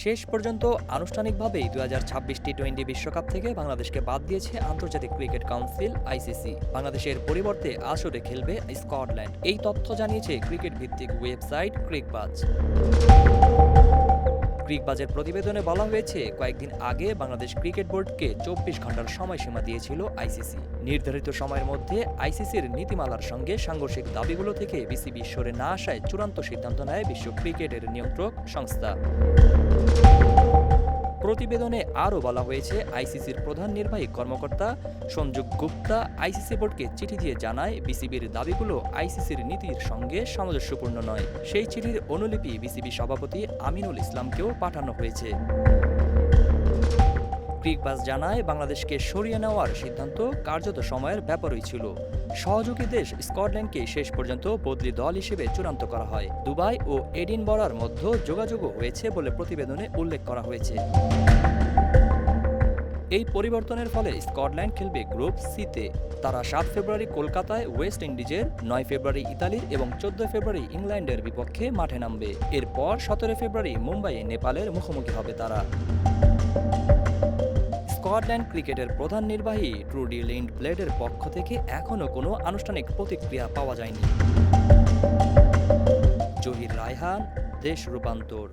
শেষ পর্যন্ত আনুষ্ঠানিকভাবেই 2026 টি-20 বিশ্বকাপ থেকে বাংলাদেশকে বাদ দিয়েছে আন্তর্জাতিক ক্রিকেট কাউন্সিল আইসিসি। বাংলাদেশের পরিবর্তে আসরে খেলবে স্কটল্যান্ড। এই তথ্য জানিয়েছে ক্রিকেট ভিত্তিক ওয়েবসাইট ক্রিকবাজ। ক্রিকবাজের প্রতিবেদনে বলা হয়েছে, কয়েকদিন আগে বাংলাদেশ ক্রিকেট বোর্ডকে 24 ঘন্টার সময়সীমা দিয়েছিল আইসিসি। নির্ধারিত সময়ের মধ্যে আইসিসির নীতিমালার সঙ্গে সাংঘর্ষিক দাবিগুলো থেকে বিসিবি সরে না আসায় চূড়ান্ত সিদ্ধান্ত নেয় বিশ্ব ক্রিকেটের নিয়ন্ত্রক সংস্থা। প্রতিবেদনে আরও বলা হয়েছে, আইসিসির প্রধান নির্বাহী কর্মকর্তা সঞ্জু গুপ্তা আইসিসি বোর্ডকে চিঠি দিয়ে জানায় বিসিবির দাবিগুলো আইসিসির নীতির সঙ্গে সামঞ্জস্যপূর্ণ নয়। সেই চিঠির অনুলিপি বিসিবি সভাপতি আমিনুল ইসলামকেও পাঠানো হয়েছে। ক্রিকবাজ জানায়, বাংলাদেশকে সরিয়ে নেওয়ার সিদ্ধান্ত কার্যত সময়ের ব্যাপারই ছিল। সহযোগী দেশ স্কটল্যান্ডকে শেষ পর্যন্ত বদলি দল হিসেবে চূড়ান্ত করা হয়। দুবাই ও এডিনবরার মধ্যে যোগাযোগও হয়েছে বলে প্রতিবেদনে উল্লেখ করা হয়েছে। এই পরিবর্তনের ফলে স্কটল্যান্ড খেলবে গ্রুপ সিতে। তারা 7 ফেব্রুয়ারি কলকাতায় ওয়েস্ট ইন্ডিজের, 9 ফেব্রুয়ারি ইতালির এবং 14 ফেব্রুয়ারি ইংল্যান্ডের বিপক্ষে মাঠে নামবে। এরপর 17 ফেব্রুয়ারি মুম্বাইয়ে নেপালের মুখোমুখি হবে তারা। স্কটল্যান্ড ক্রিকেটের প্রধান নির্বাহী ট্রুডি লিন্ডব্লেডের পক্ষ থেকে এখনও কোনো আনুষ্ঠানিক প্রতিক্রিয়া পাওয়া যায়নি। জহির রায়হান, দেশ রূপান্তর।